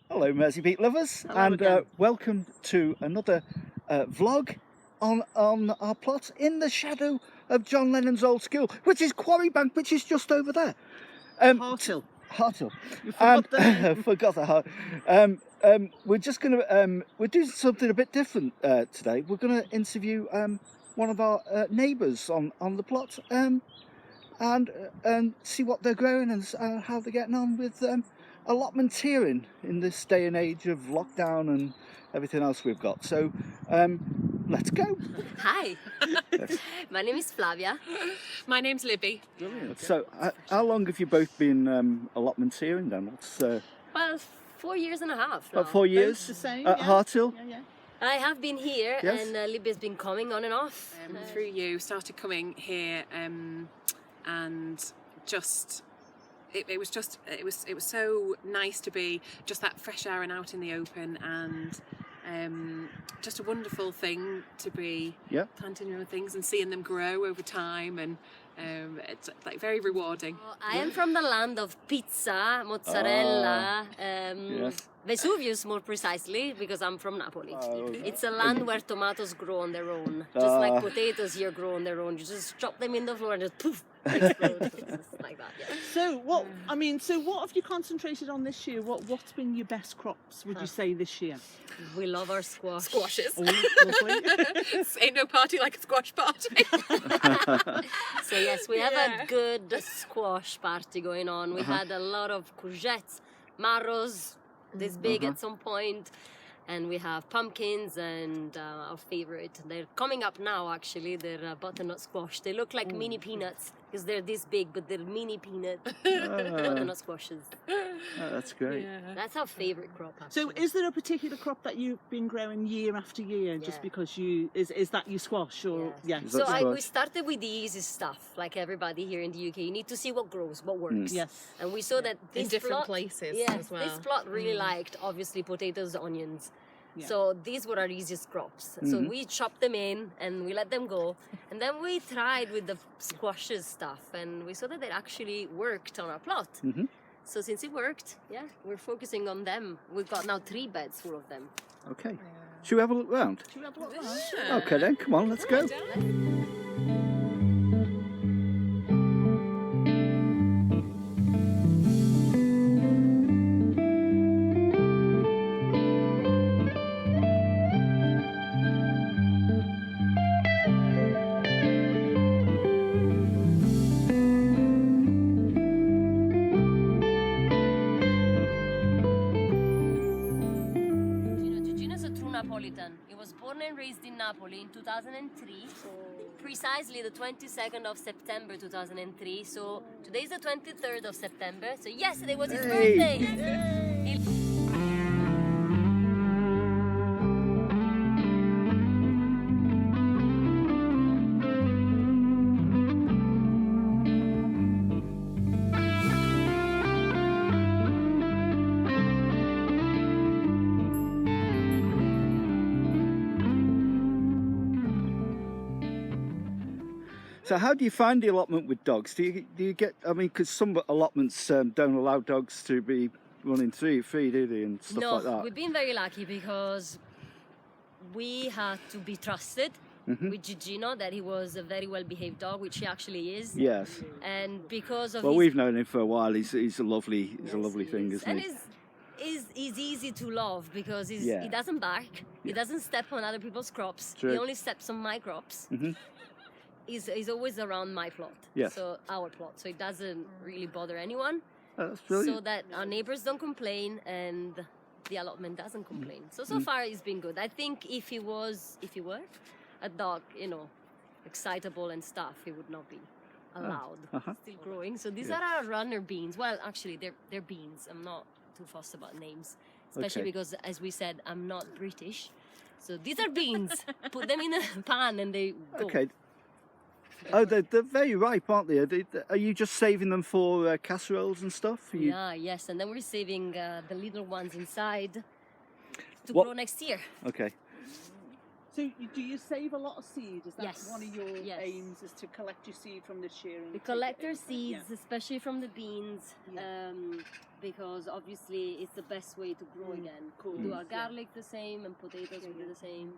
Hello, Mersey Beat lovers, Hello and again. welcome to another vlog on our plot in the shadow of John Lennon's old school, which is Quarry Bank, which is just over there. Harthill. Harthill. You forgot the name. Forgot the heart. We're just going to we're doing something a bit different today. We're going to interview one of our neighbours on the plot and see what they're growing and how they're getting on with allotmenteering in this day and age of lockdown and everything else we've got. So let's go. Hi, my name is Flavia. My name's Libby. Brilliant. So how long have you both been allotmenteering then? What's Well, 4 years and a half now. about 4 years Both the same, at yeah. Harthill? Yeah. I have been here, Yes. and Libby's been coming on and off. Through you, started coming here, and just it was so nice to be just that fresh air and out in the open, and just a wonderful thing to be planting your own things and seeing them grow over time, and it's like very rewarding. I am from the land of pizza, mozzarella, Yes. Vesuvius more precisely, because I'm from Napoli. It's a land where tomatoes grow on their own, just like potatoes here grow on their own. You just drop them in the floor and just poof, explode. It's like that, yeah. So what have you concentrated on this year? What's been your best crops, would you say, this year? We love our squash. Squashes. Oh, lovely. Ain't no party like a squash party. So yes, we have a good squash party going on. We had a lot of courgettes, marrows, this big at some point, and we have pumpkins and our favorite. They're coming up now, actually. They're butternut squash. They look like mini peanuts because they're this big, but they're mini peanut butternut squashes. Oh, that's great. That's our favorite crop, actually. So is there a particular crop that you've been growing year after year just Yeah. because is that your squash or Yeah. Is So that squash? we started with the easy stuff, like everybody here in the UK. You need to see what grows, what works. Yes. And we saw that this In different plot, places as well. this plot really liked, obviously, potatoes, onions. Yeah. So these were our easiest crops. So we chopped them in and we let them go. And then we tried with the squashes stuff, and we saw that it actually worked on our plot. So since it worked, we're focusing on them. We've got now 3 beds full of them. Okay. Should we have a look round? Should we have a look around? Okay then, come on, let's go. Gino's a true Napolitan. He was born and raised in Napoli in 2003, precisely the 22nd of September 2003. So today is the 23rd of September. So yesterday was his Hey. birthday. So how do you find the allotment with dogs? Do you get, I mean, because some allotments don't allow dogs to be running free, do they, and stuff No, like that? we've been very lucky because we had to be trusted with Gigino, that he was a very well-behaved dog, which he actually is. Yes. And because of Well, his we've known him for a while. He's a lovely Yes, thing, he isn't and he? he's easy to love because he doesn't bark, he doesn't step on other people's crops, True. he only steps on my crops. He's always around my plot, Yes. so our plot, so it doesn't really bother anyone, Oh, that's brilliant. so that our neighbors don't complain and the allotment doesn't complain. So far it's been good. I think if he were a dog, excitable and stuff, he would not be allowed. Still growing. So these are our runner beans. Well, actually they're beans. I'm not too fussed about names, especially Okay. because, as we said, I'm not British. So these are beans. Put them in a pan and they go. Okay. Oh, they're very ripe, aren't they? Are you just saving them for casseroles and stuff? Are you... Yeah, yes, and then we're saving the little ones inside to What- grow next year. Okay. So do you save a lot of seed? Is that Yes. one of your Yes. aims, is to collect your seed from this year? And We take collect it our in? seeds, especially from the beans, Yeah. because obviously it's the best way to grow again. cool. We do our Yeah. garlic the same, and potatoes we do the same.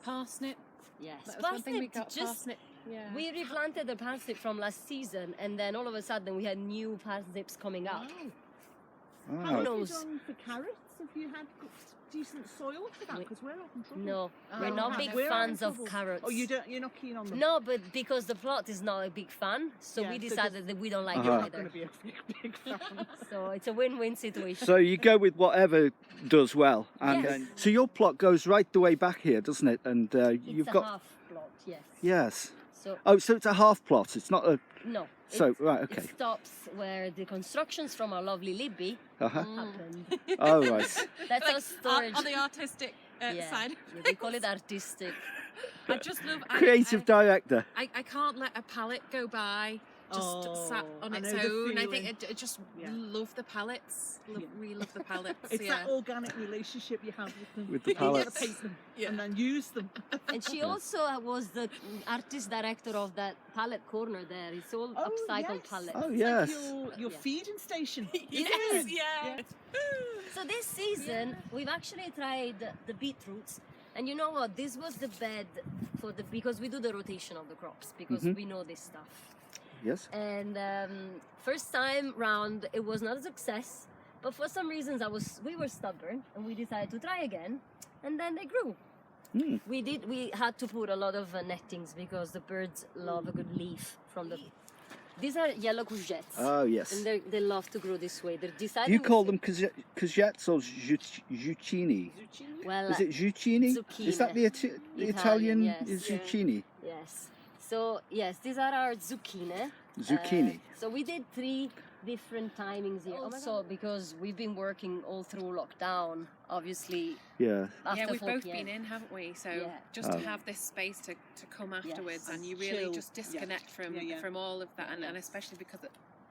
Parsnip. Yes, That was one thing we parsnip, got. just Parsnip. Yeah. we replanted the parsnip from last season, and then all of a sudden we had new parsnips coming Wow. up. How Wow. have you knows? done for carrots? Have you had decent soil for that? We- Because we're often trouble. No, Oh, we're not no, big we're fans in of trouble. carrots. Oh, you're not keen on them? No, but because the plot is not a big fan, so Yeah, we so decided that we don't like Uh-huh. You're it not going either. to be a big fan. So it's a win-win situation. So you go with whatever does well, and Yes. so your plot goes right the way back here, doesn't it? And you've It's a got half plot, yes. yes. So Oh, so it's a half plot. It's not a. no. So it's- right, okay. It stops where the constructions from our lovely Libby Uh-huh. happened. Oh right. That's our Like, storage. on the artistic yeah. side. Yeah, we call it artistic. I just love. Creative director. I can't let a palette go by just sat Oh, on I its know the own. I think feeling. I just Yeah. love the palettes. We love the palettes. It's yeah. that organic relationship you have with them. With the You gotta palettes. paint them Yeah. and then use them. And she also was the artist director of that palette corner there. It's all Oh, upcycled yes. pallets. Oh It's yes. like your Yeah. feeding station. Yes, it? yeah. So this season we've actually tried the beetroots, and you know what? This was the bed for the because we do the rotation of the crops because Mhm. we know this stuff. Yes. And first time round it was not a success, but for some reasons we were stubborn and we decided to try again, and then they grew. Mm. We had to put a lot of nettings because the birds love a good leaf from the. These are yellow courgettes. Oh yes. And they love to grow this way. They're Do deciding. you call them courgettes or zucchini? Zucchini? Well, Is it zucchini? Is that the Italian? yes. Is Yeah. zucchini? yes. So yes, these are our zucchini. Zucchini. So we did 3 different timings here. Also, because we've been working all through lockdown, obviously. Yeah. After Yeah, we've 4 both PM. been in, haven't we? So Yeah. just to Oh. have this space to come afterwards, and you Chill. really just Yeah. disconnect from Yeah, yeah. from all of that, and Yes. especially because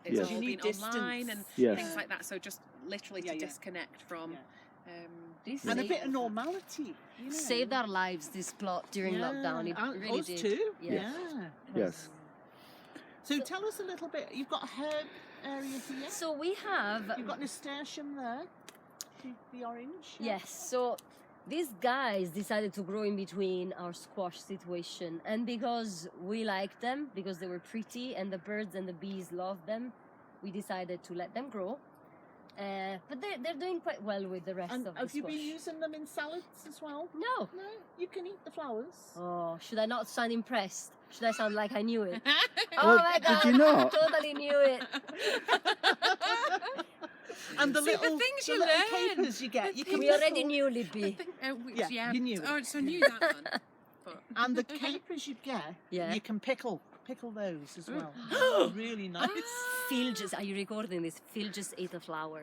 it's Yes. all You need been online distance. and Yes. things like that. So just literally Yeah, to yeah. disconnect from. Yeah. This And a saved- bit of normality. You know. saved our lives, this plot during Yeah, lockdown. It and really us did. too. Yeah. Yeah. Yes. So tell us a little bit. You've got a herb area here. So we have. You've got nasturtium there. The orange. Yes, so these guys decided to grow in between our squash situation, and because we liked them, because they were pretty and the birds and the bees loved them, we decided to let them grow. But they're doing quite well with the rest And of the have you squash. been using them in salads as well? No. No, you can eat the flowers. Oh, should I not sound impressed? Should I sound like I knew it? Well, Oh my did god! you not? I totally knew it. And the See, the little, things the you little learn. capers you get. You can We already pickle. knew Libby. Yeah, you knew it. Oh, so knew that one. But And the capers you get, Yeah. you can pickle those as well. Really nice. Phil just, are you recording this? Phil just ate a flower.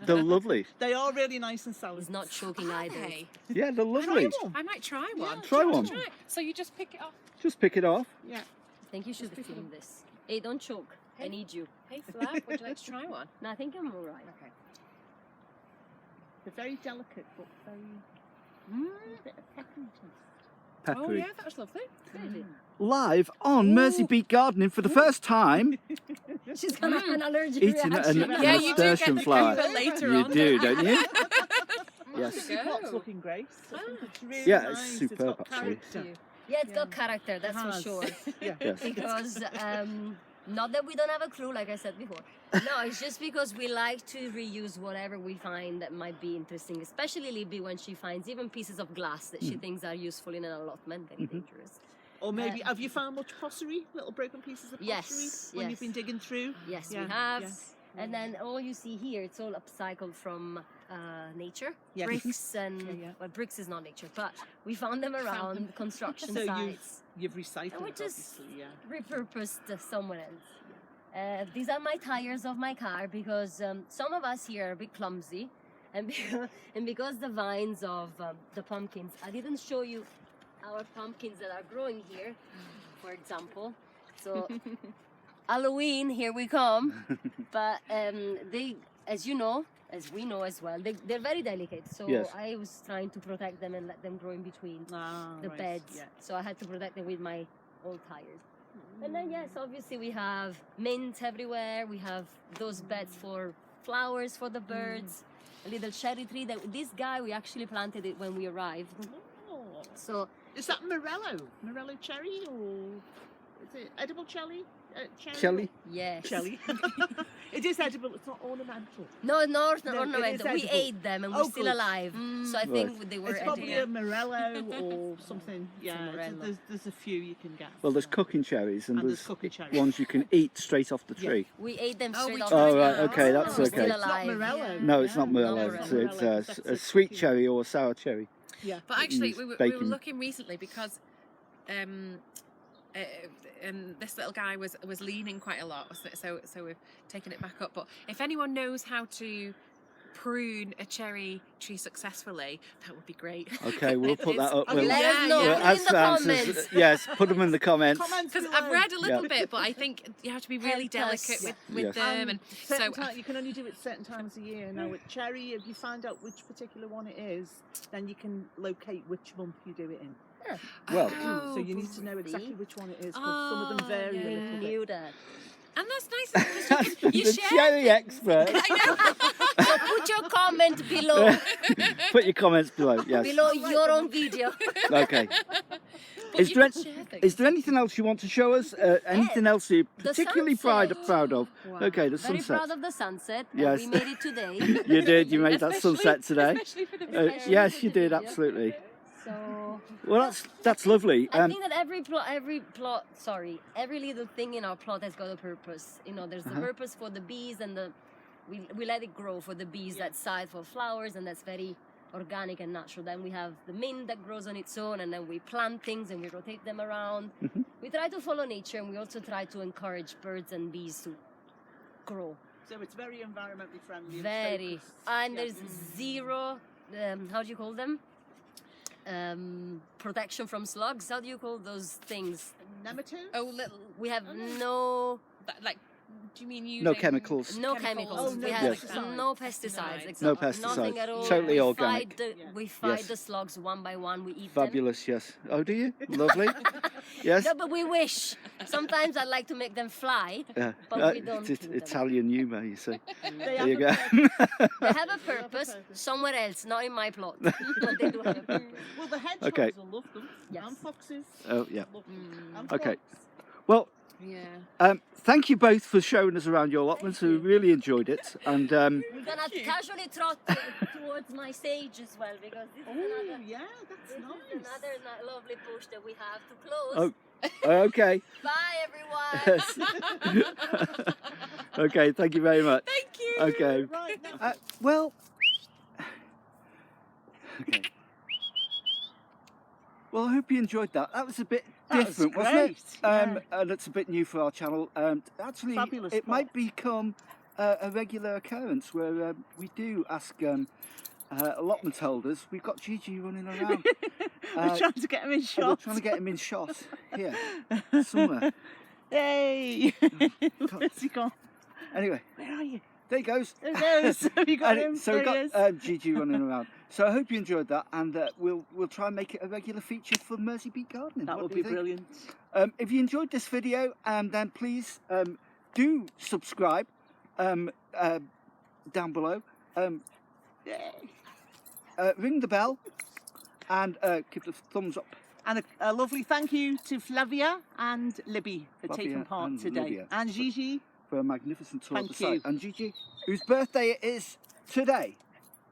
They're lovely. They are really nice in salads. He's not choking either. hey, Yeah, they're lovely. one. I might try one. Try one. Try. So you just pick it up. Just pick it off. Yeah. I think you should film this. Hey, don't choke. I need you. Hey, Flap, would you like to try one? No, I think I'm all right. Okay. They're very delicate, but very a bit of peppery taste. Oh Peppery. yeah, that was lovely. Really? Live on Mersey Beat Gardening for the first time. She's gonna have an allergic Eating reaction. an Yeah, you do get nasturtium the flower. paper later You on. do, don't you? I Yes. think your Go. pot's looking great. I think it's really Yeah, nice. it's superb, got actually. character. Yeah, it's got character, that's It for has. sure. Yeah. Yes. Because not that we don't have a clue, like I said before. No, it's just because we like to reuse whatever we find that might be interesting. Especially Libby when she finds even pieces of glass that she thinks are useful in an allotment, very dangerous. Or maybe, have you found much pottery? Little broken pieces of pottery? Yes, When yes. you've been digging through? Yes, Yeah, we have. yes. And then all you see here, it's all upcycled from nature. Yes. Bricks and, Yeah, yeah. well, bricks is not nature, but we found them around construction So sites. you've recycled And we it, just obviously, yeah. repurposed somewhere else. These are my tires of my car because some of us here are a bit clumsy, and because the vines of the pumpkins, I didn't show you our pumpkins that are growing here, for example. So Halloween, here we come. But they as you know, as we know as well, they're very delicate. So Yes. I was trying to protect them and let them grow in between the right, beds. yeah. So I had to protect them with my old tires. And then yes, obviously we have mint everywhere. We have those beds for flowers for the birds. A little cherry tree that this guy we actually planted it when we arrived. Oh. So Is that Morello cherry, or is it edible cherry? Kelly? yes. Cherry. It is edible. It's not ornamental. No, it's not No, it is ornamental. We edible. ate them and we're Oh, still good. alive. So I think they were It's probably edible. a Morello or something. Yeah, Morello. there's a few you can get. Well, there's cooking cherries and, And there's there's cooking cherries. ones you can eat straight off the Yeah. tree. We ate them Oh, straight we off. tried Oh, the right, tree. okay, that's We're okay. still It's not alive. Morello. No, it's not Yeah. Morello. No, It's, Morello. it's That's a a sweet cooking- cherry or a sour cherry. Yeah. But actually, use we were bacon. looking recently because this little guy was leaning quite a lot, so we've taken it back up. But if anyone knows how to prune a cherry tree successfully, that would be great. Okay, we'll put that up. Let Let us know we'll in add the some answers. comments. Yes, put them in the comments. Comments Because below. I've read a little Yeah. bit, but I think you have to be really Help us. delicate Yeah. with them, and certain so time, you can only do it certain times a year. Now with cherry, if you find out which particular one it is, then you can locate which month you do it in. Well, Oh, So you need to know see? exactly which one it is, because some of them vary yeah. a We little bit. knew that. and that's nice because you the share. cherry expert. I know. So put your comment below, Put your comments below. Yes. below your own video. Okay. But Is you there, can share things. is there anything else you want to show us? Anything else you're The particularly sunset. proud of? Wow. Okay, the Very sunset. proud of the sunset. Yes. We made it today. You did. You made that Especially- sunset today. Especially for the video. Especially Yes, for you the did. video. Absolutely. So Well, that's lovely. I think that every little thing in our plot has got a purpose. You know, there's a purpose for the bees, and we let it grow for the bees that side for flowers, and that's very organic and natural. Then we have the mint that grows on its own, and then we plant things and we rotate them around. We try to follow nature, and we also try to encourage birds and bees to grow. So it's very environmentally friendly. and Very, focused. and Yeah. there's zero. How do you call them? Protection from slugs. How do you call those things? Nematodes? Oh, little We have no like. Do you mean using No chemicals. no chemicals? chemicals. Oh, no we have pesticides. no pesticides. No Exactly. pesticides. Nothing at all. Totally we organic. Fight the, Yeah. We fight Yes. the slugs one by one. We eat them. Fabulous. Yes. Oh, do you? Lovely. Yes. No, but we wish. Sometimes I like to make them fly, Yeah. but we don't It's kill them. Italian humour, you see. They There have you a go. purpose. They have a purpose somewhere else, not in my plot. But they do have a purpose. Well, the hedgehogs Okay. will love them. Yes. And foxes. Oh, yeah. Love them. And Okay. frogs. Well, Yeah. thank you both for showing us around your allotments. We really enjoyed it. And We're gonna casually trot towards my stage as well, because this is Oh, another. yeah, that's This nice. is another lovely bush that we have to close. oh, okay. Bye, everyone. Okay. Thank you very much. Thank you. Okay. Right, now, Well. Okay. Well, I hope you enjoyed that. That was a bit That was different, wasn't it? great, And it's a bit new for our channel. Actually, Fabulous it might plot. become a regular occurrence where we do ask allotment holders. We've got Gigi running around. we're trying to get him in We're shot. trying to get him in shot here somewhere. Hey! Where's he gone? Anyway, Where are you? there he goes. There he goes. Have you got him? So There we've he is. got Gigi running around. So I hope you enjoyed that, and we'll try and make it a regular feaper for Mersey Beat Gardening. That What would do be you think? brilliant. If you enjoyed this video, then please do subscribe down below. Ring the bell and give the thumbs up. And a lovely thank you to Flavia and Libby for Flavia taking part and today. Libya. And Gigi, For a magnificent tour of the Thank you. site. And Gigi, whose birthday it is today,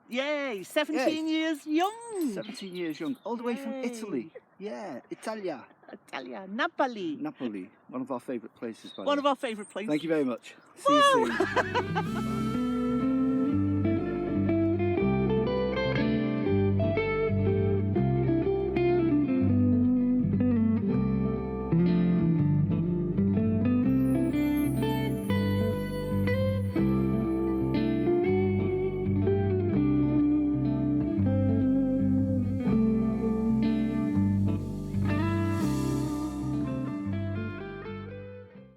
yay, 17 years young. 17 years young, all the way from Yay. Italy. Yeah, Italia, Italia, Napoli. Napoli, one of our favourite places. By the One way. of our favourite places. Thank you very much. See you Woo! soon.